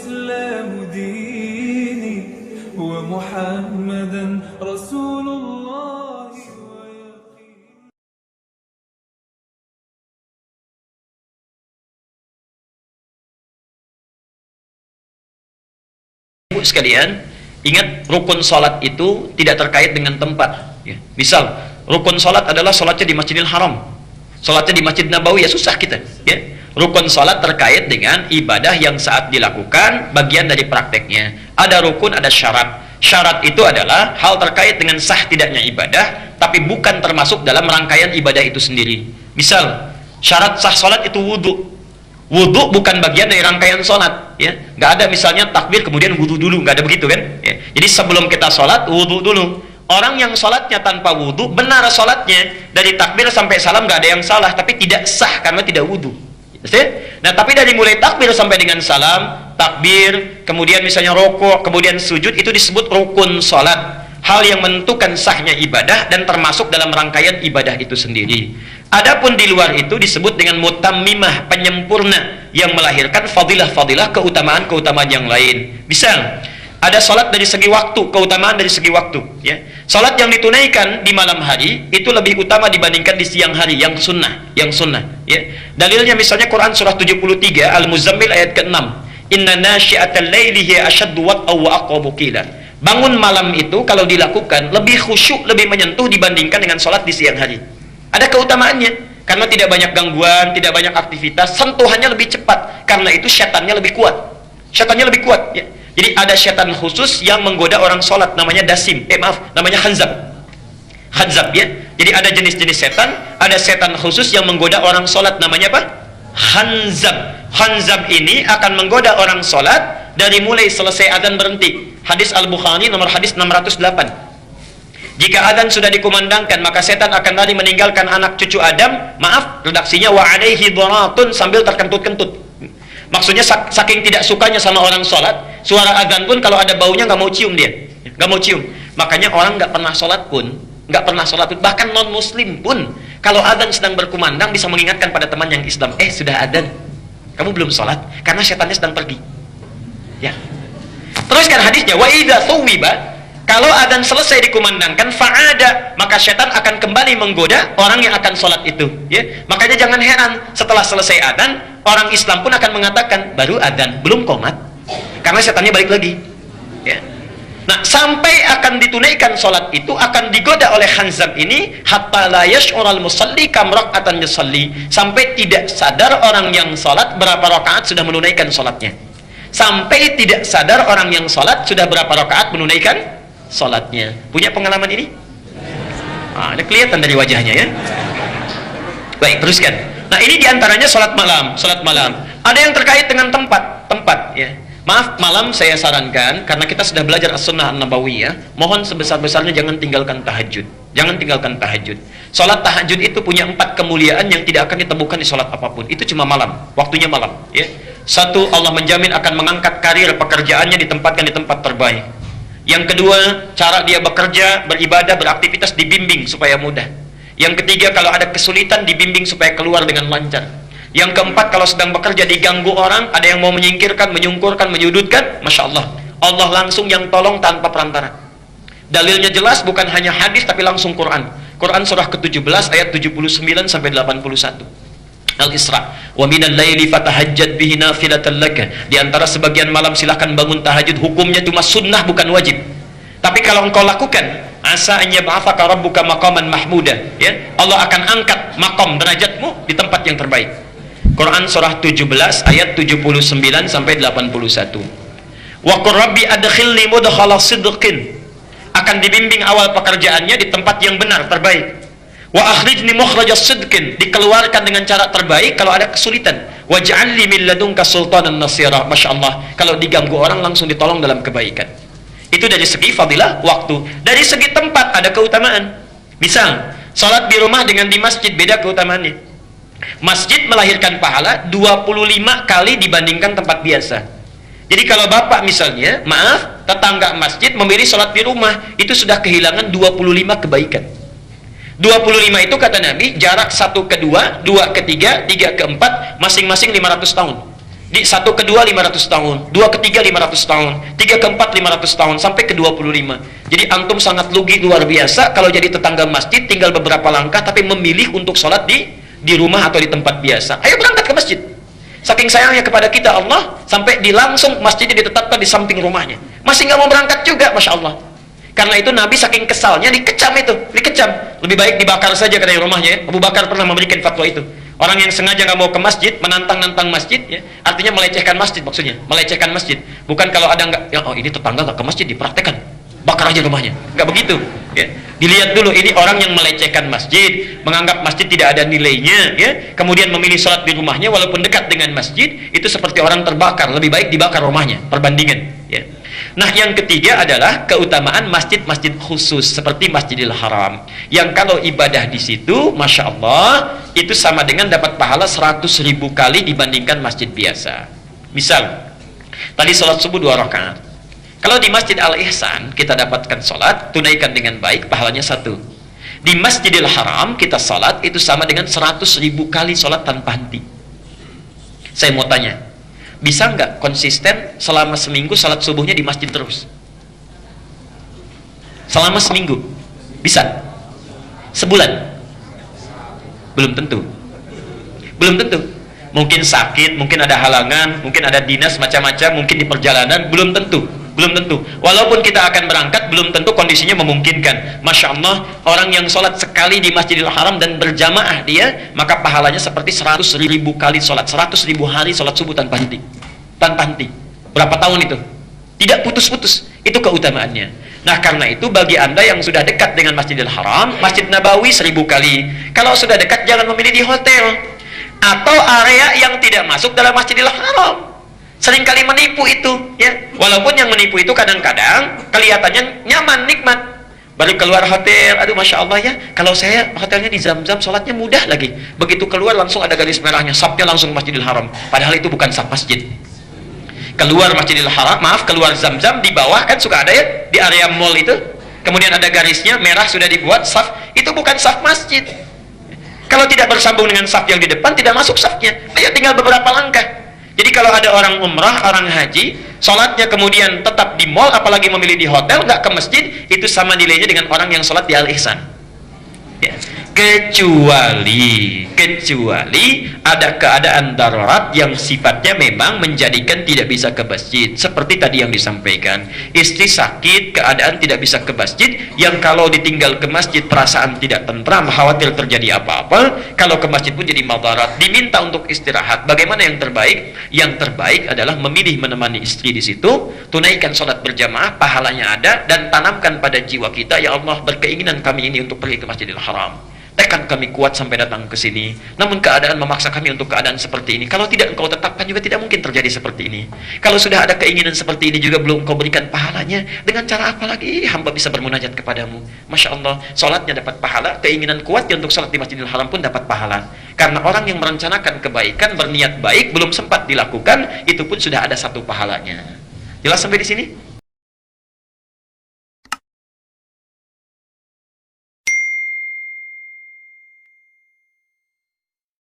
الإسلام ديني ومحمدا رسول الله ويقين. Ibu sekalian, ingat rukun salat itu tidak terkait dengan tempat ya. Misal rukun salat adalah salatnya di Masjidil Haram, salatnya di Masjid Nabawi, ya susah kita ya. Rukun salat terkait dengan ibadah yang saat dilakukan, bagian dari prakteknya. Ada rukun, ada syarat. Syarat itu adalah hal terkait dengan sah tidaknya ibadah, tapi bukan termasuk dalam rangkaian ibadah itu sendiri. Misal syarat sah salat itu wudu. Wudu bukan bagian dari rangkaian sholat ya. Nggak ada misalnya takbir kemudian wudu dulu, nggak ada begitu kan ya. Jadi sebelum kita sholat wudu dulu. Orang yang sholatnya tanpa wudu benar sholatnya, dari takbir sampai salam nggak ada yang salah, tapi tidak sah karena tidak wudu. Nah tapi dari mulai takbir sampai dengan salam, takbir, kemudian misalnya rokok, kemudian sujud, itu disebut rukun sholat, hal yang menentukan sahnya ibadah dan termasuk dalam rangkaian ibadah itu sendiri. Adapun di luar itu disebut dengan mutammimah, penyempurna, yang melahirkan fadilah-fadilah, keutamaan-keutamaan yang lain. Misal ada salat dari segi waktu, keutamaan dari segi waktu ya. Salat yang ditunaikan di malam hari itu lebih utama dibandingkan di siang hari, yang sunnah ya. Dalilnya misalnya Quran surah 73 Al-Muzammil ayat ke-6, inna nasyi'atal laili hiya ashaddu wat'aw wa aqwamu qila. Bangun malam itu kalau dilakukan lebih khusyuk, lebih menyentuh dibandingkan dengan salat di siang hari. Ada keutamaannya karena tidak banyak gangguan, tidak banyak aktivitas, sentuhannya lebih cepat, karena itu syaitannya lebih kuat ya. Jadi ada syaitan khusus yang menggoda orang sholat, namanya dasim, namanya khanzab ya. Jadi ada jenis-jenis setan, ada setan khusus yang menggoda orang sholat, namanya apa? Khanzab ini akan menggoda orang sholat dari mulai selesai adzan berhenti. Hadis Al-Bukhari nomor hadis 608. Jika adzan sudah dikumandangkan, maka setan akan lari meninggalkan anak cucu Adam, redaksinya wa alaihi dharatun, sambil terkentut-kentut. Maksudnya saking tidak sukanya sama orang sholat, suara adzan pun kalau ada baunya nggak mau cium dia, nggak mau cium. Makanya orang nggak pernah sholat pun, bahkan non muslim pun, kalau adzan sedang berkumandang bisa mengingatkan pada teman yang Islam, sudah adzan, kamu belum sholat, karena setannya sedang pergi. Ya. Teruskan hadisnya, wa idza thuwiba, kalau adzan selesai dikumandangkan, fa'ada, maka setan akan kembali menggoda orang yang akan sholat itu ya. Makanya jangan heran, setelah selesai adzan, orang Islam pun akan mengatakan, baru adzan, belum qomat, karena setannya balik lagi ya. Nah, sampai akan ditunaikan sholat itu akan digoda oleh khanzab ini, hatta la yash'ural musalli kam rak'atan yusalli, sampai tidak sadar orang yang sholat berapa rakaat sudah menunaikan sholatnya, sampai tidak sadar orang yang sholat sudah berapa rakaat menunaikan sholatnya. Punya pengalaman ini? Ini kelihatan dari wajahnya ya. Baik, teruskan. Nah, ini diantaranya sholat malam. Ada yang terkait dengan tempat ya. Maaf, malam saya sarankan, karena kita sudah belajar as-sunnah an-nabawiyah, mohon sebesar-besarnya jangan tinggalkan tahajud. Sholat tahajud itu punya 4 kemuliaan yang tidak akan ditemukan di sholat apapun. Itu cuma malam, waktunya malam ya. Satu, Allah menjamin akan mengangkat karir pekerjaannya, ditempatkan di tempat terbaik. Yang kedua, cara dia bekerja, beribadah, beraktivitas dibimbing supaya mudah. Yang ketiga, kalau ada kesulitan dibimbing supaya keluar dengan lancar. Yang keempat, kalau sedang bekerja diganggu orang, ada yang mau menyingkirkan, menyungkurkan, menyudutkan, Masya Allah, Allah langsung yang tolong tanpa perantara. Dalilnya jelas, bukan hanya hadis tapi langsung Quran surah ke-17 ayat 79 sampai 81 Al-Isra, wa minal laili fatahajjad bihi nafilatan laka. Di antara sebagian malam silahkan bangun tahajud, hukumnya cuma sunnah bukan wajib. Tapi kalau engkau lakukan, asa an yab'atsaka rabbuka maqaman mahmuda ya. Allah akan angkat maqam derajatmu di tempat yang terbaik. Quran surah 17 ayat 79 sampai 81. Wa qur rabbi adkhilni mudkhala sidqin. Akan dibimbing awal pekerjaannya di tempat yang benar, terbaik. Wa akhrijni mukhrajas sidqin, dikeluarkan dengan cara terbaik kalau ada kesulitan. Waj'alni min ladunka sultanan nasira. Masyaallah, kalau diganggu orang langsung ditolong dalam kebaikan. Itu dari segi fadilah waktu. Dari segi tempat ada keutamaan. Misal, salat di rumah dengan di masjid beda keutamaannya. Masjid melahirkan pahala 25 kali dibandingkan tempat biasa. Jadi kalau bapak misalnya, tetangga masjid memilih salat di rumah, itu sudah kehilangan 25 kebaikan. 25 itu kata Nabi, jarak 1 ke 2, 2 ke 3, 3 ke 4, masing-masing 500 tahun. Di satu kedua 500 tahun, dua ketiga 500 tahun, tiga keempat 500 tahun, sampai ke 25. Jadi antum sangat lugi luar biasa kalau jadi tetangga masjid, tinggal beberapa langkah, tapi memilih untuk sholat di rumah atau di tempat biasa. Ayo berangkat ke masjid. Saking sayangnya kepada kita Allah, sampai langsung masjidnya ditetapkan di samping rumahnya. Masih nggak mau berangkat juga, Masya Allah. Karena itu Nabi saking kesalnya dikecam itu, dikecam. Lebih baik dibakar saja katanya rumahnya. Abu Bakar pernah memberikan fatwa itu. Orang yang sengaja nggak mau ke masjid, menantang-nantang masjid, ya, artinya melecehkan masjid maksudnya, melecehkan masjid. Bukan kalau ada nggak, ya, oh ini tetangga nggak ke masjid, dipraktekkan, bakar aja rumahnya. Nggak begitu. Ya. Dilihat dulu, ini orang yang melecehkan masjid, menganggap masjid tidak ada nilainya, ya. Kemudian memilih sholat di rumahnya walaupun dekat dengan masjid, itu seperti orang terbakar. Lebih baik dibakar rumahnya. Perbandingan. Ya. Nah, yang ketiga adalah keutamaan masjid-masjid khusus seperti Masjidil Haram, yang kalau ibadah di situ, Masya Allah, itu sama dengan dapat pahala 100.000 kali dibandingkan masjid biasa. Misal, tadi sholat subuh 2 rakaat. Kalau di Masjid Al-Ihsan kita dapatkan sholat, tunaikan dengan baik, pahalanya 1. Di Masjidil Haram kita sholat itu sama dengan 100.000 kali sholat tanpa henti. Saya mau tanya, bisa nggak konsisten selama seminggu salat subuhnya di masjid terus? Selama seminggu? Bisa? Sebulan? Belum tentu. Belum tentu. Mungkin sakit, mungkin ada halangan, mungkin ada dinas macam-macam, mungkin di perjalanan, belum tentu. Belum tentu. Walaupun kita akan berangkat, belum tentu kondisinya memungkinkan. Masya Allah, orang yang sholat sekali di Masjidil Haram dan berjamaah dia, maka pahalanya seperti 100.000 kali sholat, 100.000 hari sholat subuh tanpa henti. Tanpa henti. Berapa tahun itu? Tidak putus-putus. Itu keutamaannya. Nah, karena itu bagi Anda yang sudah dekat dengan Masjidil Haram, Masjid Nabawi 1000 kali. Kalau sudah dekat, jangan memilih di hotel atau area yang tidak masuk dalam Masjidil Haram. Seringkali menipu itu, ya. Walaupun yang menipu itu kadang-kadang kelihatannya nyaman, nikmat. Baru keluar hotel, aduh Masya Allah ya, kalau saya hotelnya di Zam-Zam, sholatnya mudah lagi. Begitu keluar langsung ada garis merahnya, safnya langsung Masjidil Haram. Padahal itu bukan saf masjid. Keluar Masjidil Haram, maaf, keluar Zam-Zam, di bawah kan suka ada ya, di area mall itu. Kemudian ada garisnya, merah sudah dibuat, saf, itu bukan saf masjid. Kalau tidak bersambung dengan saf yang di depan, tidak masuk safnya. Ayo tinggal beberapa langkah. Jadi kalau ada orang umrah, orang haji, sholatnya kemudian tetap di mall, apalagi memilih di hotel, nggak ke masjid, itu sama nilainya dengan orang yang sholat di Al-Ihsan. Ya. Kecuali ada keadaan darurat yang sifatnya memang menjadikan tidak bisa ke masjid. Seperti tadi yang disampaikan, istri sakit, keadaan tidak bisa ke masjid, yang kalau ditinggal ke masjid perasaan tidak tentram, khawatir terjadi apa-apa, kalau ke masjid pun jadi madarat, diminta untuk istirahat. Bagaimana yang terbaik? Yang terbaik adalah memilih menemani istri di situ, tunaikan sholat berjamaah, pahalanya ada, dan tanamkan pada jiwa kita, ya Allah, berkeinginan kami ini untuk pergi ke Masjidil Haram. Tekan kami kuat sampai datang ke sini. Namun keadaan memaksa kami untuk keadaan seperti ini. Kalau tidak engkau tetapkan juga tidak mungkin terjadi seperti ini. Kalau sudah ada keinginan seperti ini juga belum engkau berikan pahalanya, dengan cara apa lagi hamba bisa bermunajat kepadamu? Masya Allah, sholatnya dapat pahala, keinginan kuatnya untuk sholat di Masjidil Haram pun dapat pahala. Karena orang yang merencanakan kebaikan, berniat baik, belum sempat dilakukan, itu pun sudah ada satu pahalanya. Jelas sampai di sini?